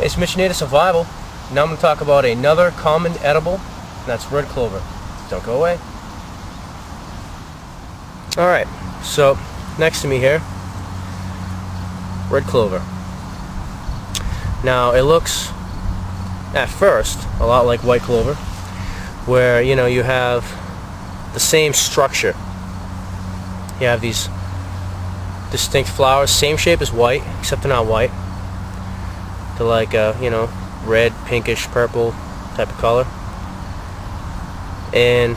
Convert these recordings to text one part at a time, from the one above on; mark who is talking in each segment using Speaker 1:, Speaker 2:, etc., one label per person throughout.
Speaker 1: it's Mission Native Survival. Now I'm going to talk about another common edible, and that's red clover. Don't go away. Alright, so next to me here, red clover. Now it looks, at first, a lot like white clover, where, you know, you have the same structure. You have these distinct flowers, same shape as white, except they're not white. They're like, you know, red, pinkish, purple type of color. And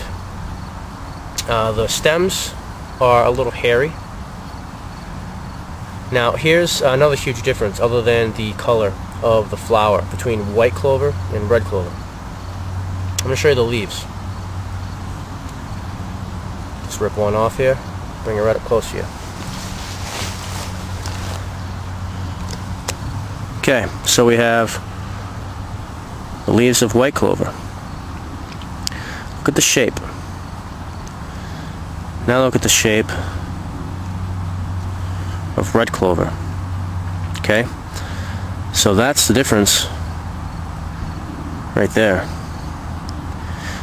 Speaker 1: the stems are a little hairy. Now here's another huge difference other than the color of the flower between white clover and red clover. I'm going to show you the leaves. Just rip one off here, bring it right up close to you. Okay, so we have the leaves of white clover. Look at the shape. Now look at the shape of red clover. Okay, so that's the difference right there.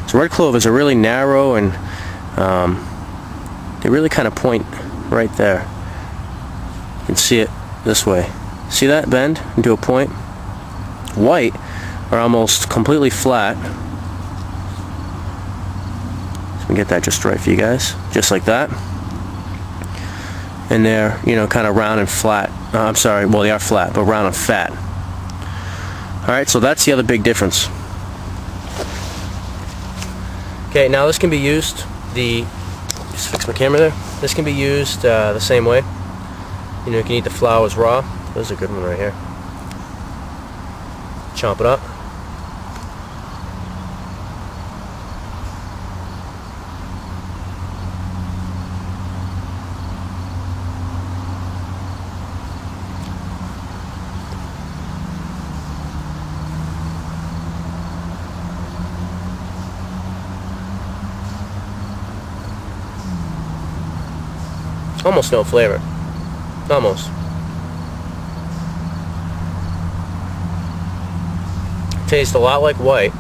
Speaker 1: So red clovers are really narrow, and they really kind of point right there. You can see it this way. See that bend into a point? White are almost completely flat. So we get that just right for you guys, just like that. And they're, you know, kind of round and flat. I'm sorry, well, they are flat, but round and fat. Alright, so that's the other big difference. Okay, now this can be used, just fix my camera there. This can be used the same way. You know, you can eat the flowers raw. There's a good one right here. Chomp it up. Almost no flavor. Almost. Tastes a lot like white,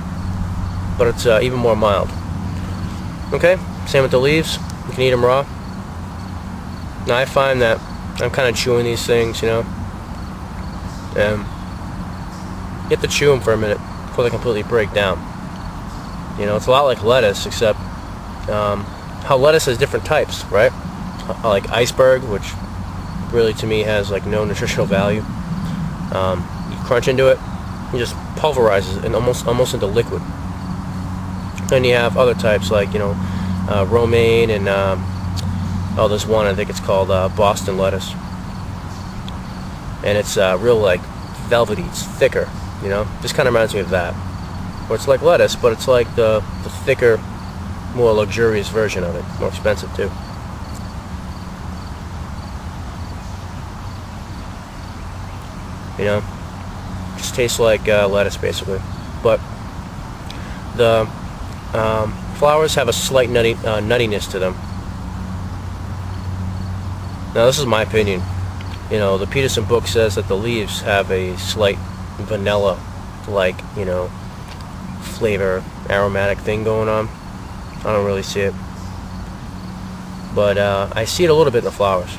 Speaker 1: but it's even more mild. Okay, same with the leaves. You can eat them raw. Now I find that I'm kind of chewing these things, you know, and you have to chew them for a minute before they completely break down. You know, it's a lot like lettuce, except how lettuce has different types, right? Like iceberg, which really to me has like no nutritional value. You crunch into it, it just pulverizes it almost into liquid. Then you have other types like, you know, romaine and oh, there's one I think it's called Boston lettuce, and it's real like velvety. It's thicker, you know. Just kind of reminds me of that, where it's like lettuce, but it's like the thicker, more luxurious version of it, more expensive too. You know, just tastes like lettuce basically, but the flowers have a slight nuttiness to them. Now this is my opinion. You know, the Peterson book says that the leaves have a slight vanilla, like, you know, flavor, aromatic thing going on. I don't really see it, but I see it a little bit in the flowers.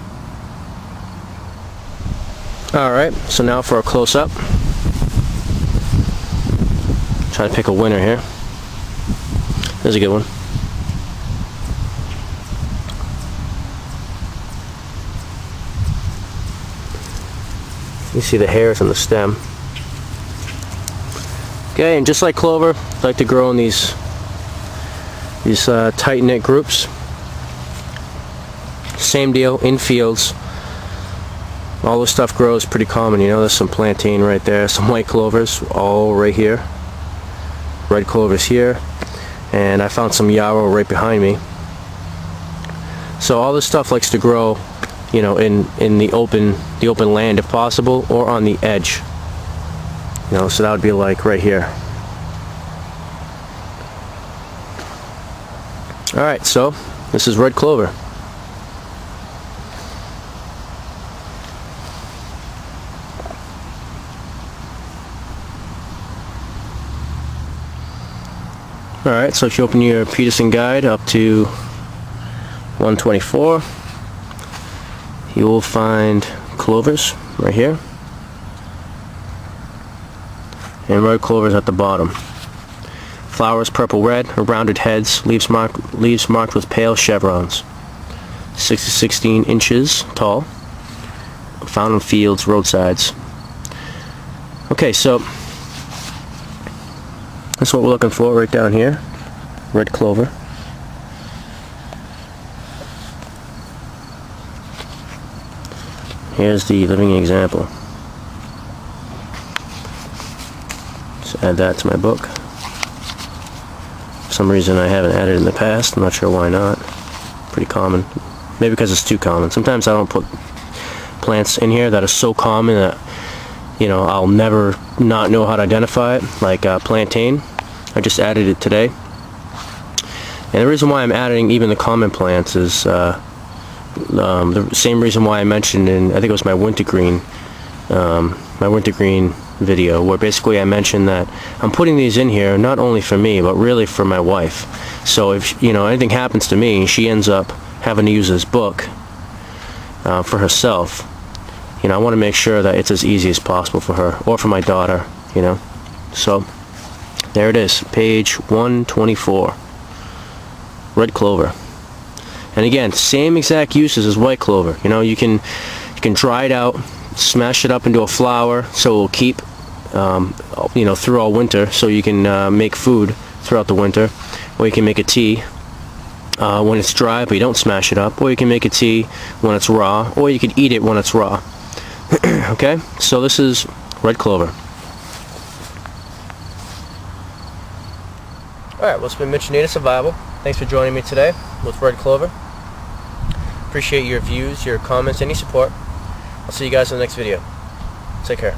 Speaker 1: Alright, so now for a close-up. Try to pick a winner here. There's a good one. You see the hairs on the stem. Okay, and just like clover, I like to grow in these tight-knit groups. Same deal, in fields. All this stuff grows pretty common, you know. There's some plantain right there, some white clovers all right here, red clovers here, and I found some yarrow right behind me. So all this stuff likes to grow, you know, in the open land if possible, or on the edge. You know, so that would be like right here. Alright, so this is red clover. Alright, so if you open your Peterson guide up to 124, you will find clovers right here, and red clovers at the bottom. Flowers purple red, or rounded heads, leaves marked with pale chevrons. 6 to 16 inches tall, found in fields, roadsides. Okay, so that's what we're looking for right down here. Red clover. Here's the living example. Just add that to my book. For some reason I haven't added it in the past. I'm not sure why not. Pretty common. Maybe because it's too common. Sometimes I don't put plants in here that are so common that, you know, I'll never not know how to identify it. Like plantain. I just added it today. And the reason why I'm adding even the common plants is the same reason why I mentioned in, I think it was my wintergreen video, where basically I mentioned that I'm putting these in here not only for me, but really for my wife. So if, you know, anything happens to me, she ends up having to use this book for herself, you know, I want to make sure that it's as easy as possible for her, or for my daughter, you know. So there it is, page 124, red clover. And again, same exact uses as white clover. You know, you can dry it out, smash it up into a flour, so it will keep, you know, through all winter. So you can make food throughout the winter, or you can make a tea when it's dry, but you don't smash it up, or you can make a tea when it's raw, or you can eat it when it's raw. Okay, so this is red clover. Alright, well, it's been Mitch Native Survival. Thanks for joining me today with red clover. Appreciate your views, your comments, any support. I'll see you guys in the next video. Take care.